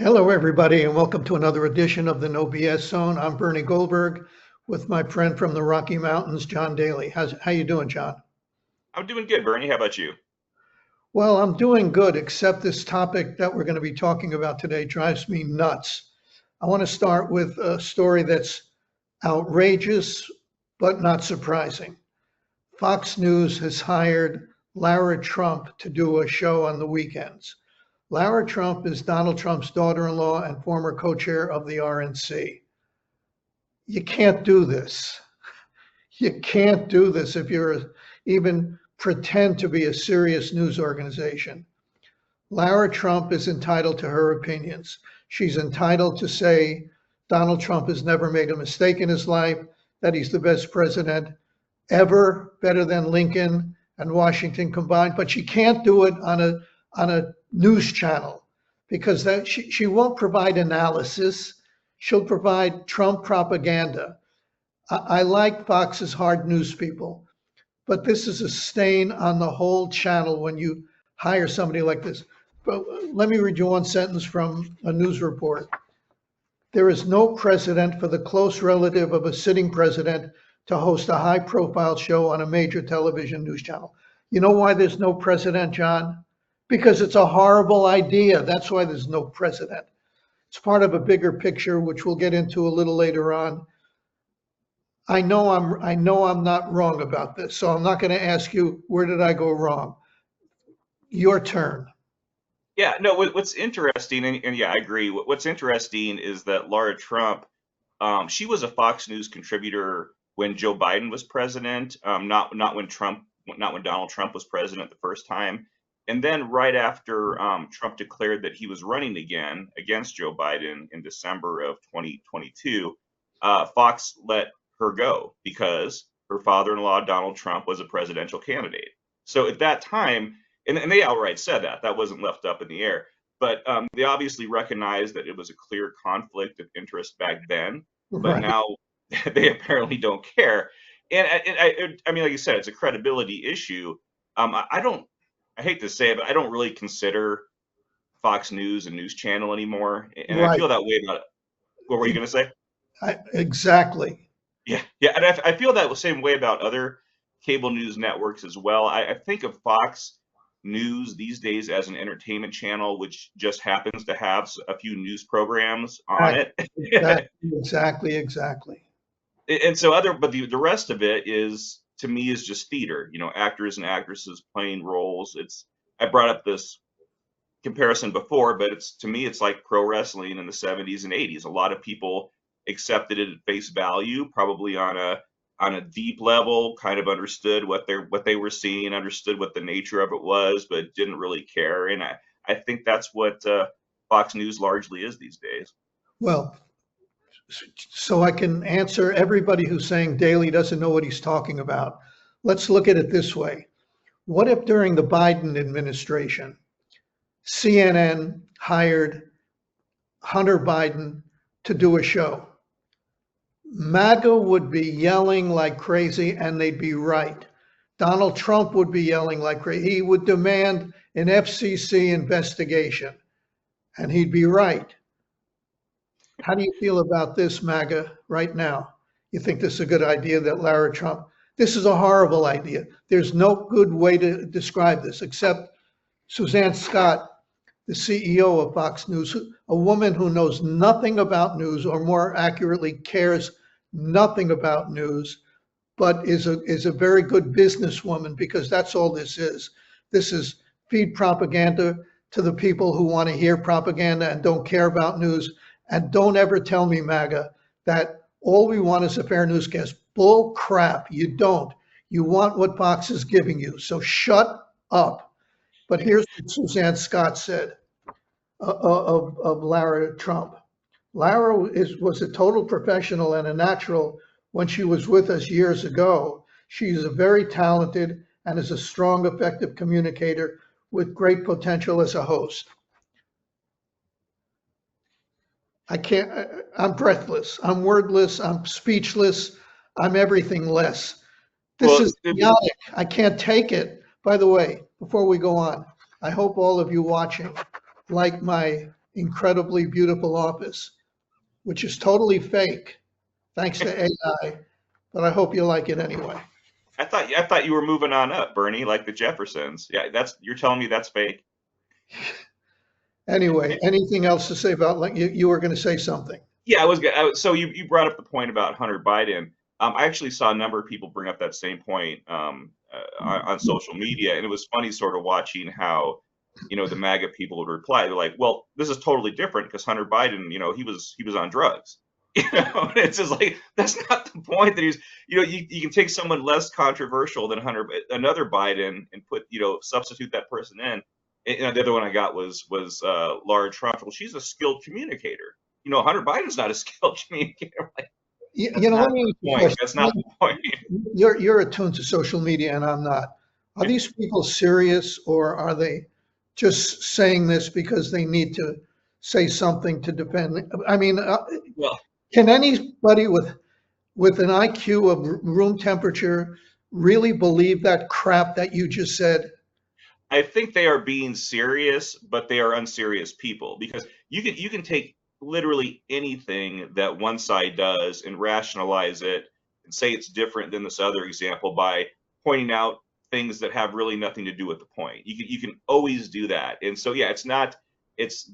Hello, everybody, and welcome to another edition of the No BS Zone. I'm Bernie Goldberg with my friend from the Rocky Mountains, John Daly. How you doing, John? I'm doing good, Bernie. How about you? Well, I'm doing good, except this topic that we're going to be talking about today drives me nuts. I want to start with a story that's outrageous but not surprising. Fox News has hired Lara Trump to do a show on the weekends. Lara Trump is Donald Trump's daughter-in-law and former co-chair of the RNC. You can't do this. You can't do this if you're even pretend to be a serious news organization. Lara Trump is entitled to her opinions. She's entitled to say Donald Trump has never made a mistake in his life, that he's the best president ever, better than Lincoln and Washington combined, but she can't do it on a news channel because she won't provide analysis. She'll provide Trump propaganda. I like Fox's hard news people, but this is a stain on the whole channel when you hire somebody like this. But let me read you one sentence from a news report. There is no precedent for the close relative of a sitting president to host a high-profile show on a major television news channel. You know why there's no precedent, John? Because it's a horrible idea. That's why there's no precedent. It's part of a bigger picture, which we'll get into a little later on. I know I'm not wrong about this, so I'm not going to ask you where did I go wrong. Your turn. Yeah, no, what's interesting, and yeah, I agree. What's interesting is that Lara Trump, she was a Fox News contributor when Joe Biden was president, not when Donald Trump was president the first time. And then right after Trump declared that he was running again against Joe Biden in December of 2022, Fox let her go because her father-in-law, Donald Trump, was a presidential candidate. So at that time, and they outright said that wasn't left up in the air, but they obviously recognized that it was a clear conflict of interest back then, but Right. now they apparently don't care. And I mean, like you said, it's a credibility issue. I hate to say it, but I don't really consider Fox News a news channel anymore. And I Right. feel that way about, what were you going to say? Exactly. Yeah, and I feel that the same way about other cable news networks as well. I think of Fox News these days as an entertainment channel, which just happens to have a few news programs on it. Exactly. And so but the rest of it is, to me, is just theater, actors and actresses playing roles. I brought up this comparison before, but to me, it's like pro wrestling in the 70s and 80s. A lot of people accepted it at face value, probably on a deep level, kind of understood what they were seeing, understood what the nature of it was, but didn't really care. And I think that's what Fox News largely is these days. Well, so I can answer everybody who's saying Daley doesn't know what he's talking about. Let's look at it this way. What if during the Biden administration, CNN hired Hunter Biden to do a show? MAGA would be yelling like crazy, and they'd be right. Donald Trump would be yelling like crazy. He would demand an FCC investigation, and he'd be right. How do you feel about this, MAGA, right now? You think this is a good idea that Lara Trump? This is a horrible idea. There's no good way to describe this except Suzanne Scott, the CEO of Fox News, a woman who knows nothing about news, or more accurately, cares nothing about news, but is a very good businesswoman, because that's all this is. This is feed propaganda to the people who want to hear propaganda and don't care about news. And don't ever tell me, MAGA, that all we want is a fair newscast. Bull crap. You don't. You want what Fox is giving you. So shut up. But here's what Suzanne Scott said of Lara Trump. Lara was a total professional and a natural when she was with us years ago. She's a very talented and is a strong, effective communicator with great potential as a host. I'm breathless, I'm wordless, I'm speechless, I'm everything less. This is idiotic. I can't take it. By the way, before we go on, I hope all of you watching like my incredibly beautiful office, which is totally fake, thanks to AI, but I hope you like it anyway. I thought you were moving on up, Bernie, like the Jeffersons. Yeah, you're telling me that's fake. Anyway, anything else to say about, like, you were going to say something? Yeah, so you brought up the point about Hunter Biden. I actually saw a number of people bring up that same point on social media, and it was funny sort of watching how, the MAGA people would reply. They're like, "Well, this is totally different because Hunter Biden, he was on drugs." And it's just like that's not the point. That you can take someone less controversial than another Biden, and substitute that person in. And the other one I got was Lara Trump. Well, she's a skilled communicator. Hunter Biden's not a skilled communicator. Like, that's Let not me the ask you a point. question. That's not the point. You're attuned to social media and I'm not. Are these people serious, or are they just saying this because they need to say something to defend? I mean, Well, can anybody with an IQ of room temperature really believe that crap that you just said? I think they are being serious, but they are unserious people because you can take literally anything that one side does and rationalize it and say it's different than this other example by pointing out things that have really nothing to do with the point. You can always do that, and so yeah,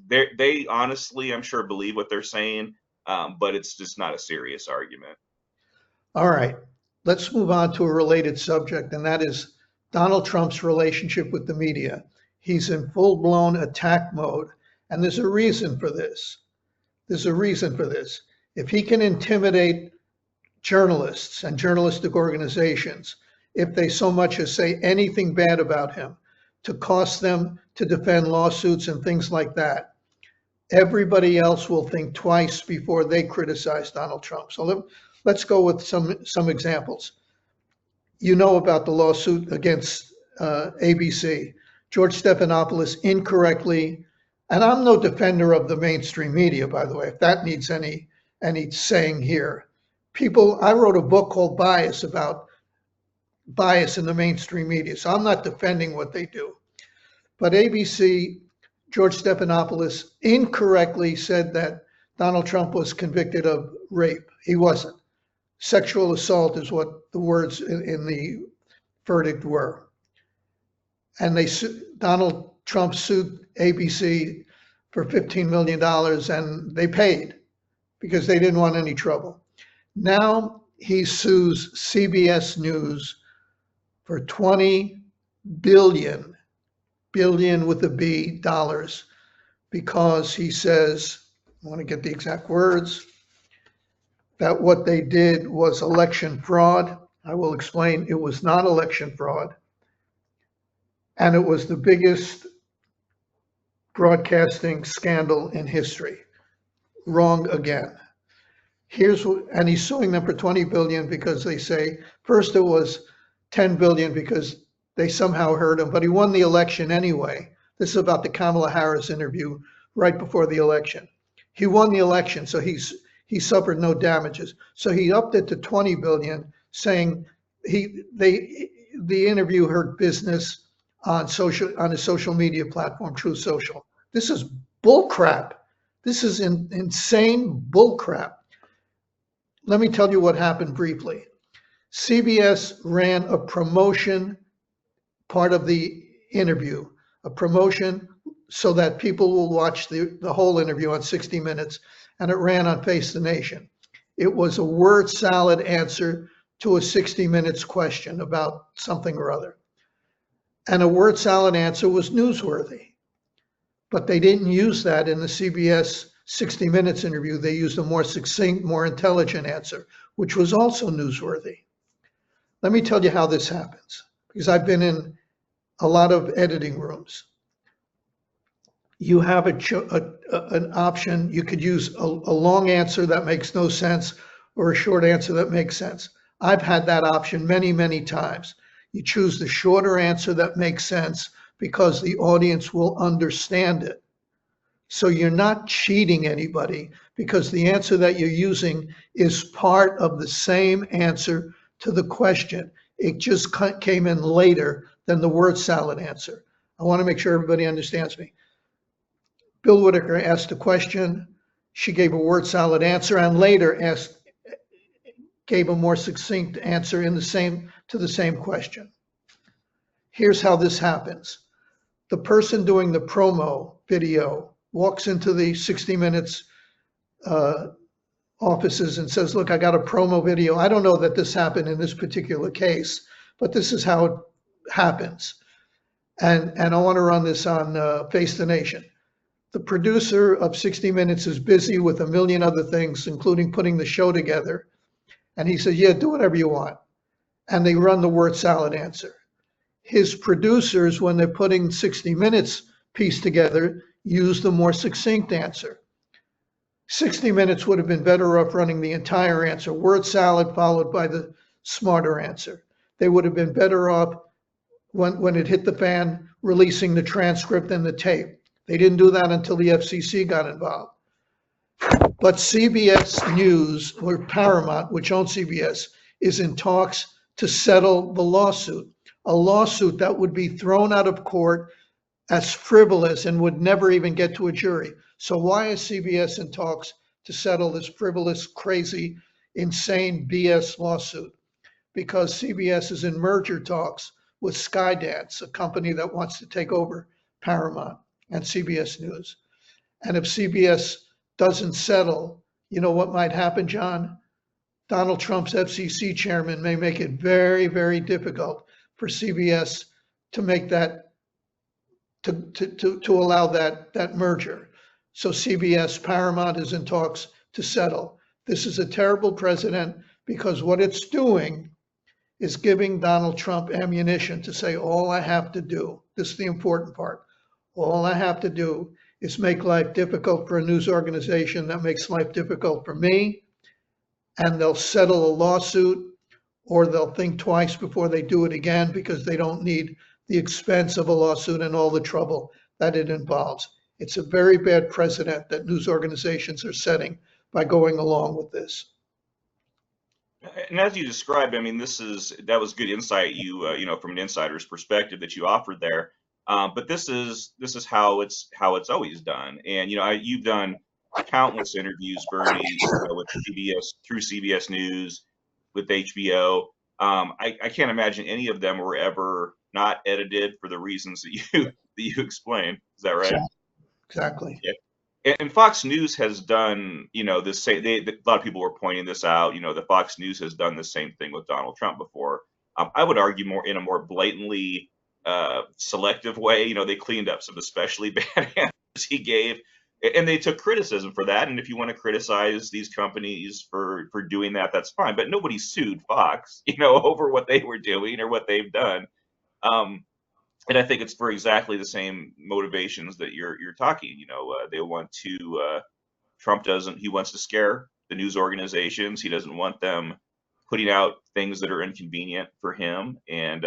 they honestly, I'm sure, believe what they're saying, but it's just not a serious argument. All right, let's move on to a related subject, and that is Donald Trump's relationship with the media. He's in full-blown attack mode, and there's a reason for this. There's a reason for this. If he can intimidate journalists and journalistic organizations, if they so much as say anything bad about him, to cost them to defend lawsuits and things like that, everybody else will think twice before they criticize Donald Trump. So let's go with some examples. You know about the lawsuit against ABC. George Stephanopoulos incorrectly, and I'm no defender of the mainstream media, by the way, if that needs any saying here. I wrote a book called Bias about bias in the mainstream media, so I'm not defending what they do. But ABC, George Stephanopoulos incorrectly said that Donald Trump was convicted of rape. He wasn't. Sexual assault is what the words in the verdict were. And Donald Trump sued ABC for $15 million, and they paid because they didn't want any trouble. Now he sues CBS News for 20 billion with a B dollars, because he says, I want to get the exact words, that what they did was election fraud. I will explain, it was not election fraud. And it was the biggest broadcasting scandal in history. Wrong again. And he's suing them for 20 billion because they say, first it was 10 billion because they somehow heard him, but he won the election anyway. This is about the Kamala Harris interview right before the election. He won the election, so he suffered no damages. So he upped it to 20 billion, saying the interview hurt business on his social media platform, Truth Social. This is bullcrap. This is insane bullcrap. Let me tell you what happened briefly. CBS ran a promotion, part of the interview, a promotion so that people will watch the whole interview on 60 Minutes, and it ran on Face the Nation. It was a word salad answer to a 60 Minutes question about something or other. And a word salad answer was newsworthy. But they didn't use that in the CBS 60 Minutes interview. They used a more succinct, more intelligent answer, which was also newsworthy. Let me tell you how this happens, because I've been in a lot of editing rooms. You have an option. You could use a long answer that makes no sense or a short answer that makes sense. I've had that option many, many times. You choose the shorter answer that makes sense because the audience will understand it. So you're not cheating anybody, because the answer that you're using is part of the same answer to the question. It just came in later than the word salad answer. I want to make sure everybody understands me. Bill Whitaker asked a question. She gave a word salad answer and later gave a more succinct answer to the same question. Here's how this happens. The person doing the promo video walks into the 60 Minutes offices and says, look, I got a promo video. I don't know that this happened in this particular case, but this is how it happens. And I want to run this on Face the Nation. The producer of 60 Minutes is busy with a million other things, including putting the show together. And he says, yeah, do whatever you want. And they run the word salad answer. His producers, when they're putting 60 Minutes piece together, use the more succinct answer. 60 Minutes would have been better off running the entire answer, word salad followed by the smarter answer. They would have been better off when it hit the fan, releasing the transcript and the tape. They didn't do that until the FCC got involved. But CBS News, or Paramount, which owns CBS, is in talks to settle the lawsuit, a lawsuit that would be thrown out of court as frivolous and would never even get to a jury. So why is CBS in talks to settle this frivolous, crazy, insane BS lawsuit? Because CBS is in merger talks with Skydance, a company that wants to take over Paramount and CBS News. And if CBS doesn't settle, you know what might happen, John? Donald Trump's FCC chairman may make it very, very difficult for CBS to make that, to allow that merger. So CBS Paramount is in talks to settle. This is a terrible precedent because what it's doing is giving Donald Trump ammunition to say, all I have to do, this is the important part, all I have to do is make life difficult for a news organization that makes life difficult for me, and they'll settle a lawsuit, or they'll think twice before they do it again because they don't need the expense of a lawsuit and all the trouble that it involves. It's a very bad precedent that news organizations are setting by going along with this. And as you described, I mean, that was good insight from an insider's perspective that you offered there. But this is how it's always done. And you've done countless interviews, Bernie, with CBS, through CBS News, with HBO. I can't imagine any of them were ever not edited for the reasons that you explained. Is that right? Exactly. Yeah. And Fox News has done, this same. A lot of people were pointing this out. The Fox News has done the same thing with Donald Trump before. I would argue in a more blatantly selective way. They cleaned up some especially bad answers he gave, and they took criticism for that. And if you want to criticize these companies for doing that, that's fine. But nobody sued Fox, over what they were doing or what they've done. And I think it's for exactly the same motivations that you're talking. They want to. He wants to scare the news organizations. He doesn't want them putting out things that are inconvenient for him. And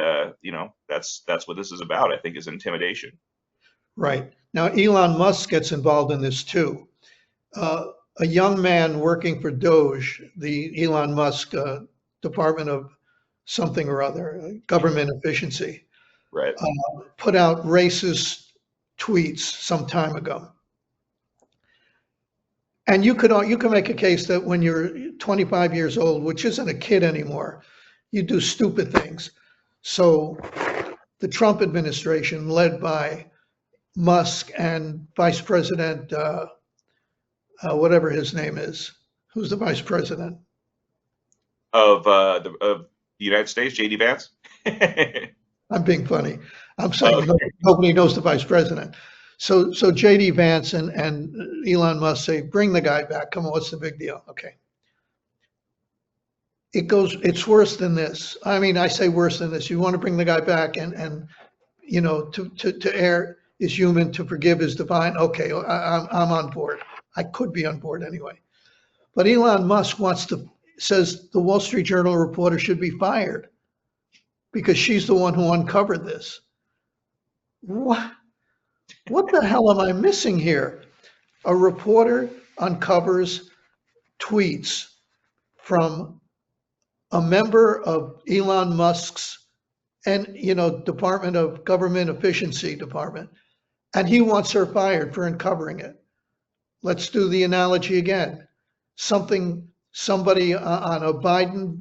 that's what this is about. I think is intimidation. Right. Now, Elon Musk gets involved in this too. A young man working for Doge, the Elon Musk Department of something or other, government efficiency, Right. Put out racist tweets some time ago. And you can make a case that when you're 25 years old, which isn't a kid anymore, you do stupid things. So the Trump administration, led by Musk and Vice President, whatever his name is, who's the Vice President of the United States, J.D. Vance. I'm being funny. I'm saying nobody knows the Vice President. So J.D. Vance and Elon Musk say, bring the guy back. Come on, what's the big deal? Okay. It's worse than this. I mean, I say worse than this. You want to bring the guy back and to err is human, to forgive is divine. Okay, I'm on board. I could be on board anyway. But Elon Musk says the Wall Street Journal reporter should be fired because she's the one who uncovered this. What the hell am I missing here? A reporter uncovers tweets from a member of Elon Musk's Department of Government Efficiency Department, and he wants her fired for uncovering it. Let's do the analogy again. Somebody on a Biden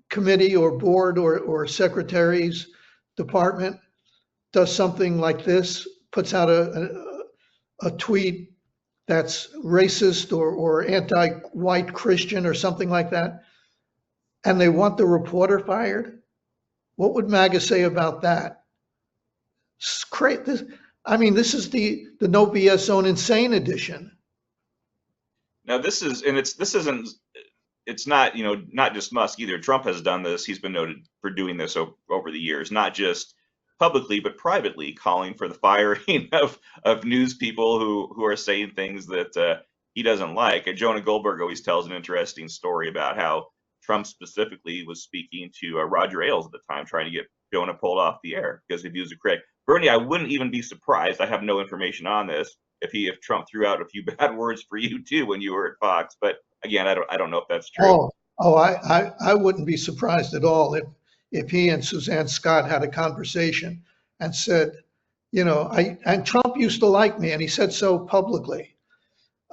committee or board or secretary's department does something like this, puts out a tweet that's racist or anti-white Christian or something like that, and they want the reporter fired, what would MAGA say about that? This is the no BS zone insane edition. Now this is, and this isn't, it's not, not just Musk either. Trump has done this. He's been noted for doing this over the years, not just publicly, but privately, calling for the firing of news people who are saying things that he doesn't like. And Jonah Goldberg always tells an interesting story about how Trump specifically was speaking to Roger Ailes at the time, trying to get Jonah pulled off the air because he views a critic. Bernie, I wouldn't even be surprised. I have no information on this if Trump threw out a few bad words for you too when you were at Fox. But again, I don't know if that's true. I wouldn't be surprised at all if he and Suzanne Scott had a conversation and said, and Trump used to like me, and he said so publicly.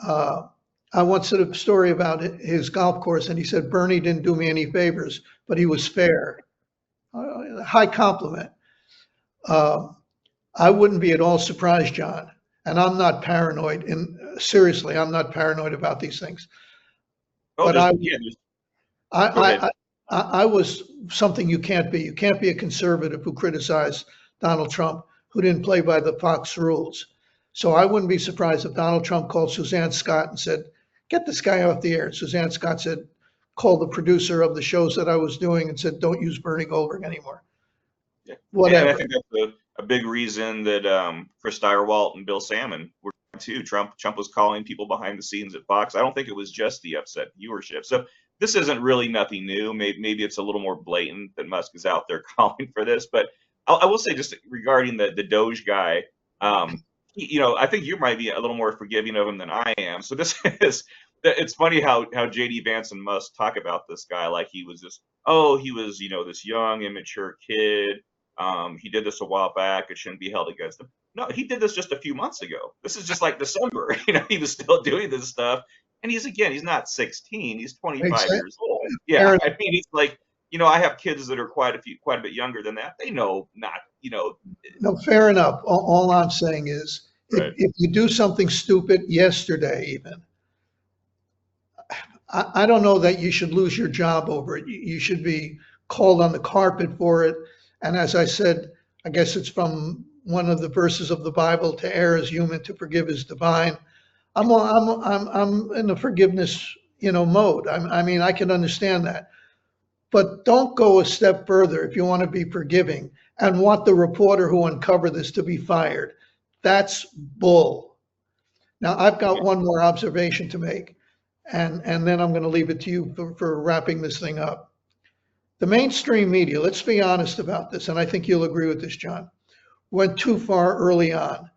I once did a story about his golf course, and he said Bernie didn't do me any favors, but he was fair. High compliment. I wouldn't be at all surprised, John, and I'm not paranoid. And seriously, I'm not paranoid about these things. Oh, But I was something you can't be. You can't be a conservative who criticized Donald Trump, who didn't play by the Fox rules. So I wouldn't be surprised if Donald Trump called Suzanne Scott and said, "Get this guy off the air." Suzanne Scott said, called the producer of the shows that I was doing and said, "Don't use Bernie Goldberg anymore." Yeah. Whatever. And I think that's a big reason that Chris Stirewalt and Bill Salmon were too. Trump was calling people behind the scenes at Fox. I don't think it was just the upset viewership. So this isn't really nothing new. Maybe it's a little more blatant that Musk is out there calling for this. But I will say, just regarding the Doge guy, I think you might be a little more forgiving of him than I am. So this is. It's funny how JD Vance and Musk talk about this guy like he was this this young immature kid. He did this a while back. It shouldn't be held against him. No, he did this just a few months ago. This is just like December. He was still doing this stuff. And he's not 16. He's 25 Exactly. years old. Yeah, I mean, it's like, I have kids that are quite a bit younger than that. They know not. No, fair enough. All I'm saying is, Right. if you do something stupid yesterday, even, I don't know that you should lose your job over it. You should be called on the carpet for it. And as I said, I guess it's from one of the verses of the Bible: "To err is human, to forgive is divine." I'm in the forgiveness, mode. I can understand that, but don't go a step further if you want to be forgiving and want the reporter who uncovered this to be fired. That's bull. Now, I've got one more observation to make, and then I'm going to leave it to you for wrapping this thing up. The mainstream media, let's be honest about this, and I think you'll agree with this, John, went too far early on.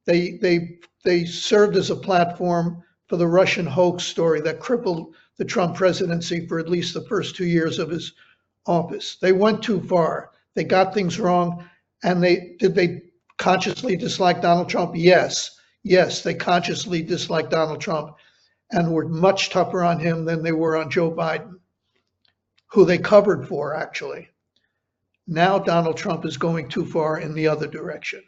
They served as a platform for the Russian hoax story that crippled the Trump presidency for at least the first 2 years of his office. They went too far. They got things wrong. And did they consciously dislike Donald Trump? Yes. Yes, they consciously disliked Donald Trump and were much tougher on him than they were on Joe Biden, who they covered for, actually. Now Donald Trump is going too far in the other direction.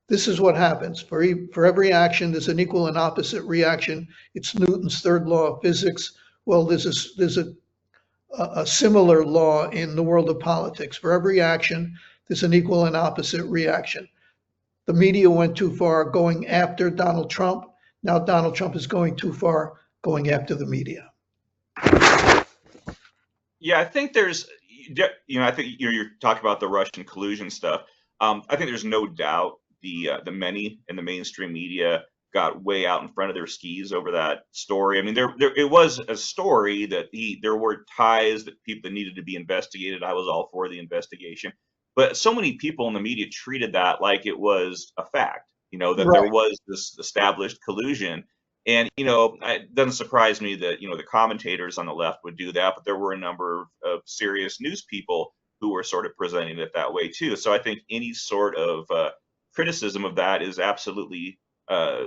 This is what happens. For every action, there's an equal and opposite reaction. It's Newton's third law of physics. Well, there's a similar law in the world of politics. For every action, there's an equal and opposite reaction. The media went too far going after Donald Trump. Now Donald Trump is going too far going after the media. Yeah, I think there's, you're talking about the Russian collusion stuff. I think there's no doubt the many in the mainstream media got way out in front of their skis over that story. I mean, it was a story that there were ties that people that needed to be investigated. I was all for the investigation, but so many people in the media treated that like it was a fact, that Right. there was this established collusion. And, it doesn't surprise me that, the commentators on the left would do that, but there were a number of serious news people who were sort of presenting it that way too. So I think any sort of criticism of that is absolutely uh,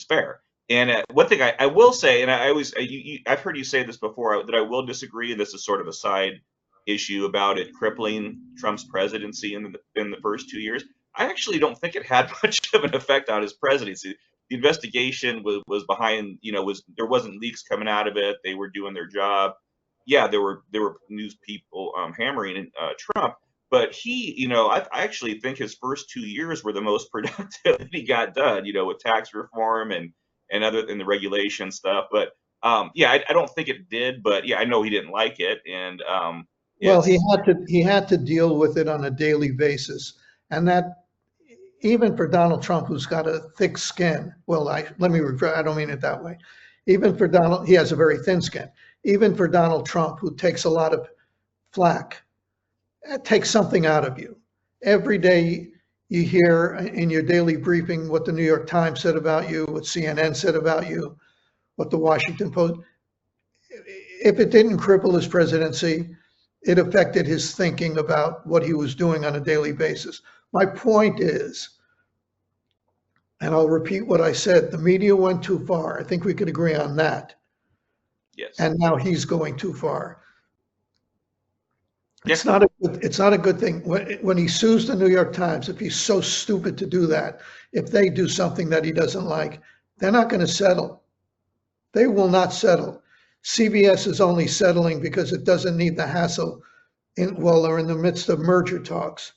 fair. And one thing I will say, and I always, I've heard you say this before, that I will disagree, and this is sort of a side issue about it crippling Trump's presidency in the first 2 years. I actually don't think it had much of an effect on his presidency. The investigation was behind, was there wasn't leaks coming out of it. They were doing their job. Yeah, there were news people hammering Trump, but he, I actually think his first 2 years were the most productive that he got done, with tax reform and the regulation stuff. But yeah, I don't think it did, but yeah, I know he didn't like it, and Well, he it's had to he had to deal with it on a daily basis, and that even for Donald Trump, who's got a thick skin. Well, let me rephrase. I don't mean it that way. Even for Donald, he has a very thin skin. Even for Donald Trump, who takes a lot of flack, it takes something out of you. Every day you hear in your daily briefing what the New York Times said about you, what CNN said about you, what the Washington Post. If it didn't cripple his presidency, it affected his thinking about what he was doing on a daily basis. My point is, and I'll repeat what I said, the media went too far. I think we could agree on that. yes, And now he's going too far. yeah, It's not a good thing. When he sues the New York Times, if he's so stupid to do that, if they do something that he doesn't like, they're not going to settle. They will not settle. CBS is only settling because it doesn't need the hassle while they're in the midst of merger talks.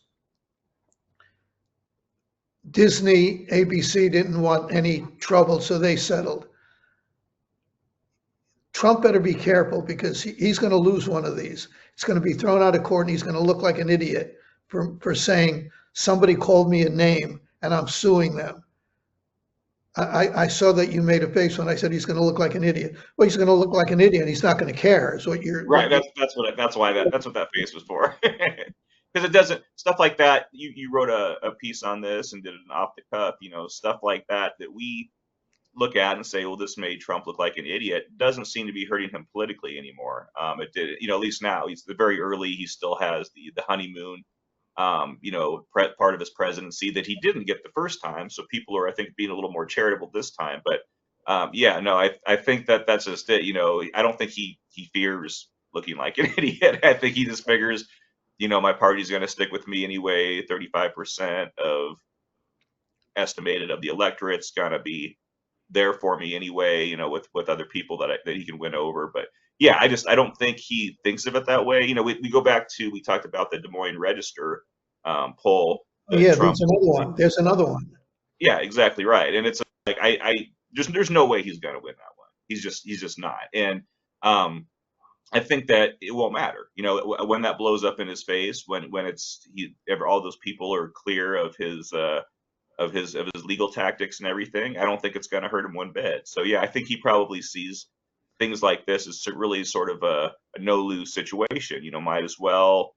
Disney, ABC didn't want any trouble, so they settled. Trump better be careful because he's going to lose one of these. It's going to be thrown out of court and he's going to look like an idiot for saying somebody called me a name and I'm suing them. I saw that you made a face when I said he's going to look like an idiot. Well, he's going to look like an idiot and he's not going to care. Is what you're right. That's what that face was for. Because it doesn't stuff like that. You wrote a piece on this and did it off the cuff. Stuff like that we look at and say, well, this made Trump look like an idiot, doesn't seem to be hurting him politically anymore. It did, at least now. He's very early. He still has the honeymoon, part of his presidency that he didn't get the first time. So people are, I think, being a little more charitable this time. But yeah, no, I think that's just it. I don't think he fears looking like an idiot. I think he just figures, my party's going to stick with me anyway. 35% of estimated of the electorate's going to be there for me anyway, with other people that he can win over. But yeah, I don't think he thinks of it that way. We go back to, we talked about the Des Moines Register poll Oh, that yeah, Trump. there's another one. There's another one. Yeah, exactly right. And it's like I just there's no way he's going to win that one. He's just not. And I think that it won't matter. When that blows up in his face, when all those people are clear of his legal tactics and everything, I don't think it's going to hurt him one bit. So yeah, I think he probably sees things like this as really sort of a no lose situation. Might as well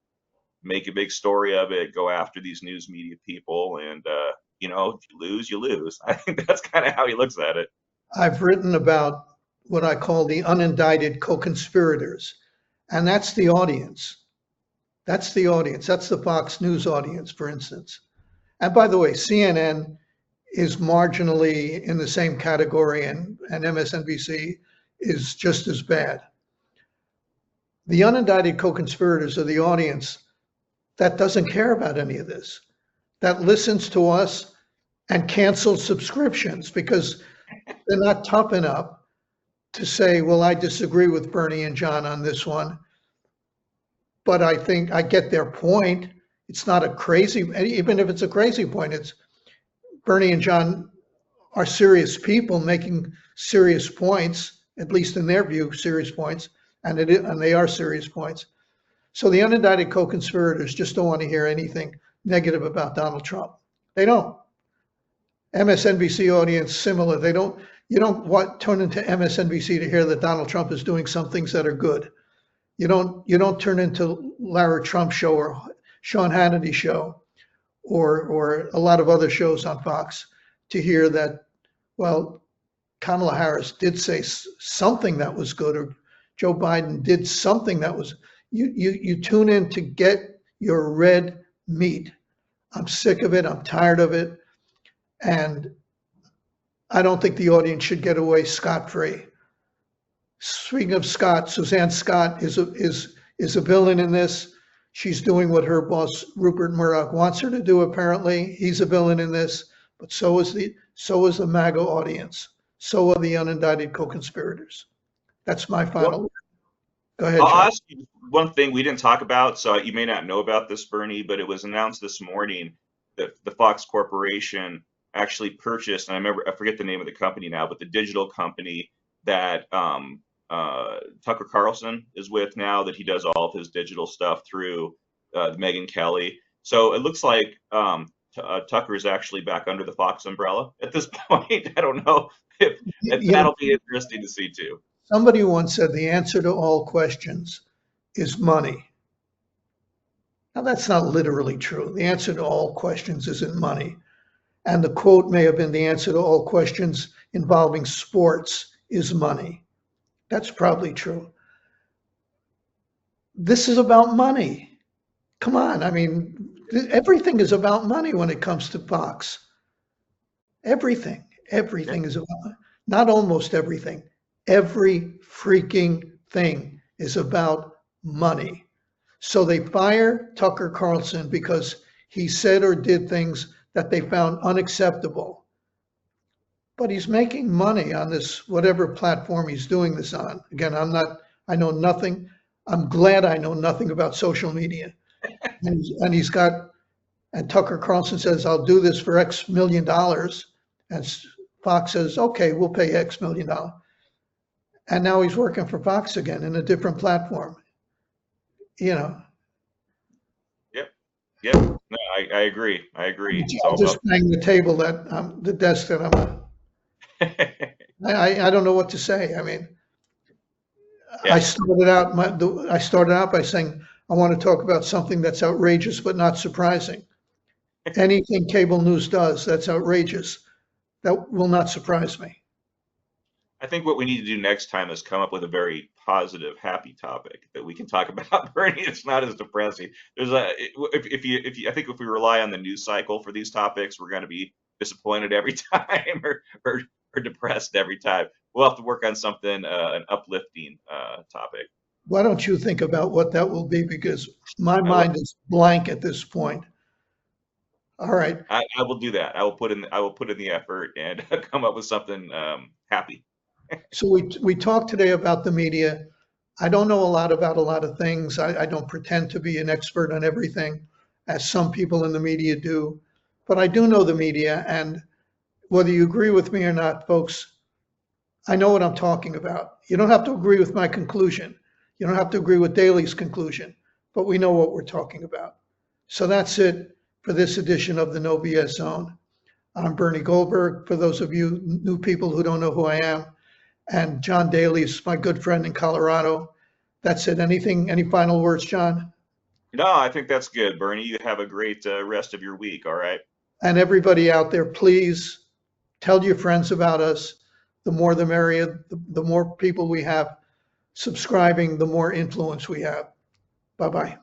make a big story of it, go after these news media people, and if you lose, you lose. I think that's kind of how he looks at it. I've written about what I call the unindicted co-conspirators, and that's the audience. That's the audience. That's the Fox News audience, for instance. And by the way, CNN is marginally in the same category, and MSNBC is just as bad. The unindicted co-conspirators are the audience that doesn't care about any of this, that listens to us and cancels subscriptions because they're not tough enough to say, well, I disagree with Bernie and John on this one, but I think I get their point. It's not a crazy, even if it's a crazy point, it's Bernie and John are serious people making serious points, at least in their view, serious points, and they are serious points. So the unindicted co-conspirators just don't want to hear anything negative about Donald Trump. They don't. MSNBC audience, similar. You don't turn into MSNBC to hear that Donald Trump is doing some things that are good. You don't turn into Lara Trump show or Sean Hannity show or a lot of other shows on Fox to hear that, well, Kamala Harris did say something that was good, or Joe Biden did something that was. You tune in to get your red meat I'm sick of it. I'm tired of it. And I don't think the audience should get away scot-free. Speaking of Scott, Suzanne Scott is a villain in this. She's doing what her boss Rupert Murdoch wants her to do. Apparently, he's a villain in this, but so is the MAGA audience. So are the unindicted co-conspirators. That's my final word. Go ahead, I'll John. ask you one thing we didn't talk about, so you may not know about this, Bernie, but it was announced this morning that the Fox Corporation actually purchased, and I forget the name of the company now, but the digital company that Tucker Carlson is with now, that he does all of his digital stuff through Megyn Kelly. So it looks like Tucker is actually back under the Fox umbrella at this point. I don't know if that'll be interesting to see too. Somebody once said the answer to all questions is money. Now, that's not literally true. The answer to all questions isn't money. And the quote may have been the answer to all questions involving sports is money. That's probably true. This is about money. Come on. I mean, everything is about money when it comes to Fox. Everything is about money. Not almost everything. Every freaking thing is about money. So they fire Tucker Carlson because he said or did things that they found unacceptable. But he's making money on this, whatever platform he's doing this on. Again, I know nothing. I'm glad I know nothing about social media. And Tucker Carlson says, I'll do this for X million dollars. And Fox says, okay, we'll pay X million dollars. And now he's working for Fox again in a different platform. Yep. No, I agree. I'll just bang the table the desk that I'm on. I don't know what to say. I mean, I started out by saying I want to talk about something that's outrageous but not surprising. Anything cable news does that's outrageous, that will not surprise me. I think what we need to do next time is come up with a very positive, happy topic that we can talk about, Bernie. It's not as depressing. I think if we rely on the news cycle for these topics, we're going to be disappointed every time or depressed every time. We'll have to work on something, an uplifting topic. Why don't you think about what that will be? Because my mind is blank at this point. All right. I will do that. I will put in the effort and come up with something happy. So we talked today about the media. I don't know a lot about a lot of things. I don't pretend to be an expert on everything, as some people in the media do. But I do know the media, and whether you agree with me or not, folks, I know what I'm talking about. You don't have to agree with my conclusion. You don't have to agree with Daly's conclusion, but we know what we're talking about. So that's it for this edition of the No BS Zone. I'm Bernie Goldberg, for those of you new people who don't know who I am. And John Daly is my good friend in Colorado. That's it. Any final words, John? No, I think that's good, Bernie. You have a great rest of your week. All right. And everybody out there, please tell your friends about us. The more the merrier. The more people we have subscribing, the more influence we have. Bye-bye.